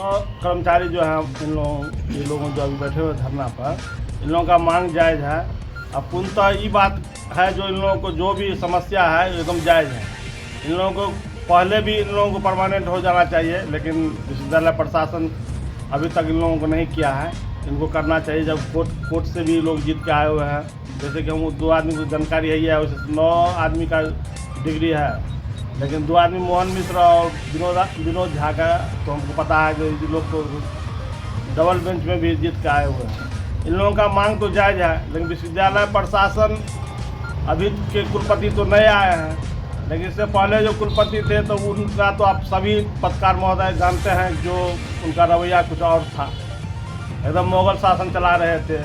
9 कर्मचारी जो हैं ये लोगों जो अभी बैठे हुए धरना पर, इन लोगों का मांग जायज़ है। अब पूर्णतः ये बात है जो इन लोगों को जो भी समस्या है एकदम जायज़ है। इन लोगों को पहले भी इन लोगों को परमानेंट हो जाना चाहिए, लेकिन विश्वविद्यालय प्रशासन अभी तक इन लोगों को नहीं किया है। इनको करना चाहिए। जब कोर्ट से भी लोग जीत के आए हुए हैं, जैसे कि हम 2 आदमी को जानकारी है वैसे 9 आदमी का डिग्री है, लेकिन 2 आदमी मोहन मिश्र और विनोद झा का तो हमको पता है कि इन लोग तो डबल बेंच में भी जीत के आए हुए हैं। इन लोगों का मांग तो जायज़ है, लेकिन विश्वविद्यालय प्रशासन अभी के कुलपति तो नए आए हैं, लेकिन इससे पहले जो कुलपति थे तो उनका तो आप सभी पत्रकार महोदय जानते हैं, जो उनका रवैया कुछ और था। एकदम मुगल शासन चला रहे थे।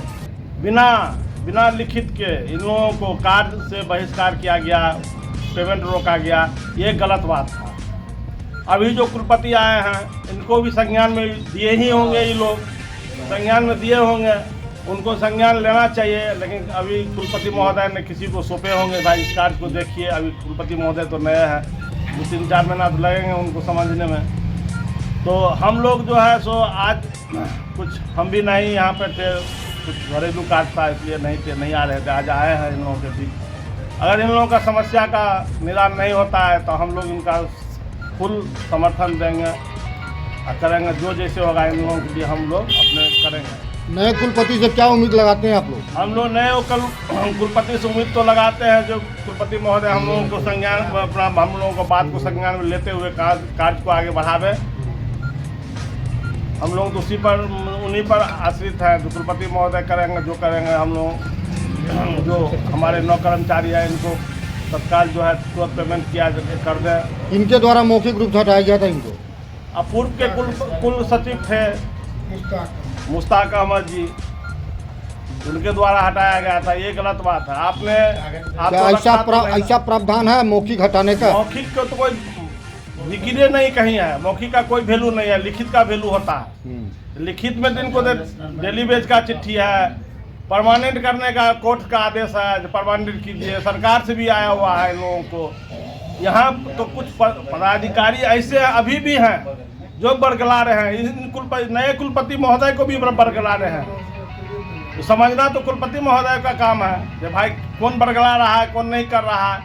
बिना लिखित के इन लोगों को कार्य से बहिष्कार किया गया, पेमेंट रोका गया, ये गलत बात था। अभी जो कुलपति आए हैं इनको भी संज्ञान में दिए ही होंगे, ये लोग संज्ञान में दिए होंगे, उनको संज्ञान लेना चाहिए। लेकिन अभी कुलपति महोदय ने किसी को सौंपे होंगे, भाई इस कार्य को देखिए। अभी कुलपति महोदय तो नए हैं, 2-3-4 महीना तो लगेंगे उनको समझने में। तो हम लोग जो है सो आज कुछ हम भी नहीं यहाँ पे थे, कुछ घरेलू कार्य था इसलिए नहीं आ रहे थे, आज आए हैं इन लोगों के बीच। अगर इन लोगों का समस्या का निदान नहीं होता है तो हम लोग इनका फुल समर्थन देंगे और करेंगे। जो जैसे होगा इन लोगों के लिए हम लोग अपने करेंगे। नए कुलपति से क्या उम्मीद लगाते हैं आप लोग? हम लोग नए कुलपति से उम्मीद तो लगाते हैं, जो कुलपति महोदय हम लोगों को संज्ञान हम लोगों को बात को संज्ञान में लेते हुए कार्य को आगे बढ़ावे। हम लोग तो उन्हीं पर आश्रित हैं। जो कुलपति महोदय करेंगे जो करेंगे, हम लोग जो हमारे 9 कर्मचारी हैं इनको तत्काल जो है तुरंत पेमेंट किया कर दें। इनके द्वारा मौखिक रूप से हटाया गया था इनको। अब पूर्व के कुल सचिव थे मुश्ताक अहमद जी, उनके द्वारा हटाया गया था, ये गलत बात है। ऐसा प्रावधान है मौखिक हटाने का? मौखिक का तो कोई लिखित नहीं कहीं है, मौखिक का कोई वैल्यू नहीं है, लिखित का वैल्यू होता है। लिखित में दिन को डेली बेज का चिट्ठी है, परमानेंट करने का कोर्ट का आदेश है जो परमानेंट कीजिए, सरकार से भी आया हुआ है इन लोगों को। यहाँ तो कुछ पदाधिकारी ऐसे अभी भी हैं जो बरगला रहे हैं, इन नए कुलपति महोदय को भी बरगला रहे हैं। तो समझना तो कुलपति महोदय का काम है कि भाई कौन बरगला रहा है कौन नहीं कर रहा है,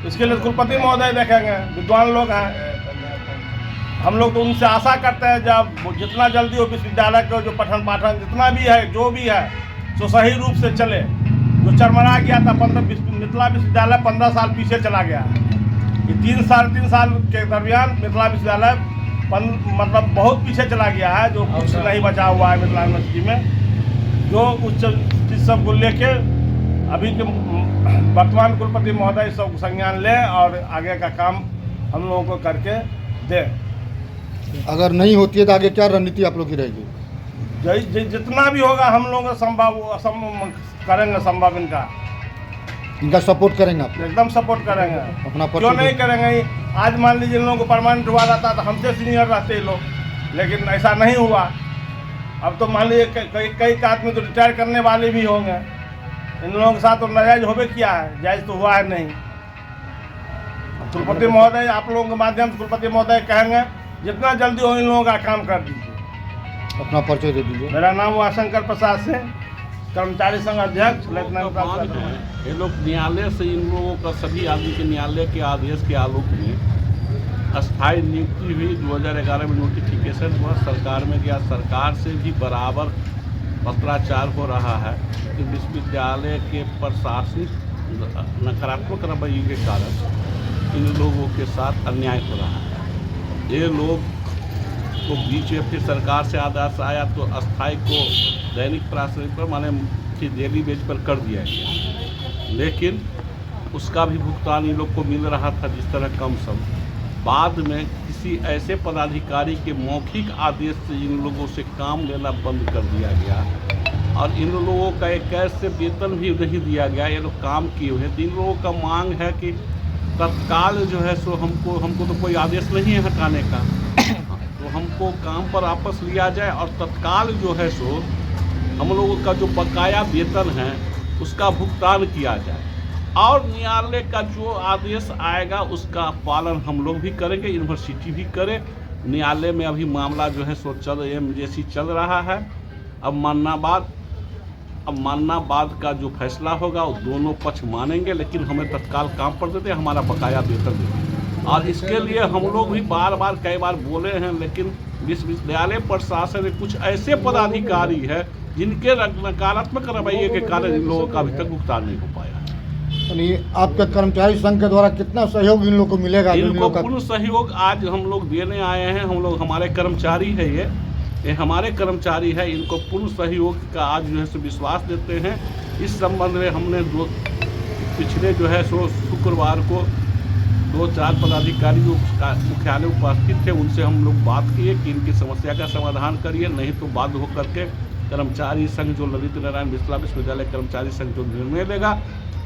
इसके लिए कुलपति महोदय देखेंगे। विद्वान लोग हैं, हम लोग तो उनसे आशा करते हैं जब जितना जल्दी हो विश्वविद्यालय का जो पठन पाठन जितना भी है जो भी है तो सही रूप से चले। जो चरमरा गया था मिथिला विश्वविद्यालय 15 साल पीछे चला गया। ये 3 साल के दरमियान मिथिला विश्वविद्यालय मतलब बहुत पीछे चला गया है, जो कुछ नहीं बचा हुआ है मिथिला यूनिवर्सिटी में। जो उच्च चीज सब को लेके अभी के वर्तमान कुलपति महोदय सब संज्ञान लें और आगे का काम हम लोगों को करके दें। अगर नहीं होती है तो आगे क्या रणनीति आप लोग की रहेगी? जितना भी होगा हम लोग करेंगे संभव, इनका सपोर्ट करेंगे आप? एकदम सपोर्ट करेंगे। अपना क्यों नहीं करेंगे? आज मान लीजिए इन लोगों को परमानेंट हुआ रहता तो हमसे सीनियर रहते लोग, लेकिन ऐसा नहीं हुआ। अब तो मान लीजिए कई आदमी तो रिटायर करने वाले भी होंगे। इन लोगों के साथ तो नाजायज होबे किया है, जायज तो हुआ है नहीं। कुलपति महोदय आप लोगों के माध्यम से कुलपति महोदय कहेंगे जितना जल्दी हो इन लोगों का काम कर दीजिए। अपना परिचय दे दीजिए। मेरा नाम वाशंकर प्रसाद सिंह, कर्मचारी संघ अध्यक्ष लेफ्टिनेंट। ये लोग न्यायालय से इन लोगों का सभी आदमी के न्यायालय के आदेश के आलोक में अस्थायी नियुक्ति हुई। 2011 में नोटिफिकेशन हुआ, सरकार में गया, सरकार से भी बराबर पत्राचार हो रहा है कि विश्वविद्यालय के प्रशासनिक नकारात्मक रवैये के कारण इन लोगों के साथ अन्याय हो रहा है। ये लोग को बीच में फिर सरकार से आदेश आया तो अस्थायी को दैनिक प्राथमिक पर माने कि डेली बेज पर कर दिया गया, लेकिन उसका भी भुगतान इन लोग को मिल रहा था जिस तरह कम सम। बाद में किसी ऐसे पदाधिकारी के मौखिक आदेश से इन लोगों से काम लेना बंद कर दिया गया और इन लोगों का एक कैसे वेतन भी नहीं दिया गया। ये लोग काम किए हुए हैं। इन लोगों का मांग है कि तत्काल जो है सो हमको तो कोई आदेश नहीं है हटाने का, तो हमको काम पर वापस लिया जाए और तत्काल जो है सो हम लोगों का जो बकाया वेतन है उसका भुगतान किया जाए और न्यायालय का जो आदेश आएगा उसका पालन हम लोग भी करेंगे, यूनिवर्सिटी भी करे न्यायालय में अभी मामला जो है सो एमजेसी चल रहा है। अब माननाबाद का जो फैसला होगा वो दोनों पक्ष मानेंगे, लेकिन हमें तत्काल काम पर देते, हमारा बकाया वेतन देते। और इसके लिए हम लोग भी कई बार बोले हैं, लेकिन विश्वविद्यालय प्रशासन में कुछ ऐसे पदाधिकारी है जिनके नकारात्मक रवैये के कारण इन लोगों का अभी तक भुगतान नहीं हो पाया है। यानी आपके कर्मचारी संघ के द्वारा कितना सहयोग इन लोगों को मिलेगा? इनको पूर्ण सहयोग आज हम लोग देने आए हैं। हमारे कर्मचारी है, ये हमारे कर्मचारी है, इनको पूर्ण सहयोग का आज जो है सो विश्वास देते हैं। इस संबंध में हमने पिछले जो है सो शुक्रवार को 2-4 पदाधिकारी जो मुख्यालय उपस्थित थे उनसे हम लोग बात किए कि इनकी समस्या का समाधान करिए, नहीं तो बाध्य होकर के कर्मचारी संघ जो ललित नारायण मिथिला विश्वविद्यालय कर्मचारी संघ जो निर्णय लेगा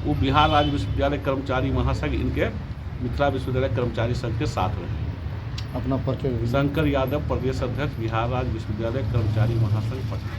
वो बिहार राज्य विश्वविद्यालय कर्मचारी महासंघ इनके मिथिला विश्वविद्यालय कर्मचारी संघ के साथ रहे। अपना परिचय दीजिए। शंकर यादव, प्रदेश अध्यक्ष, बिहार राज्य विश्वविद्यालय कर्मचारी महासंघ पटना।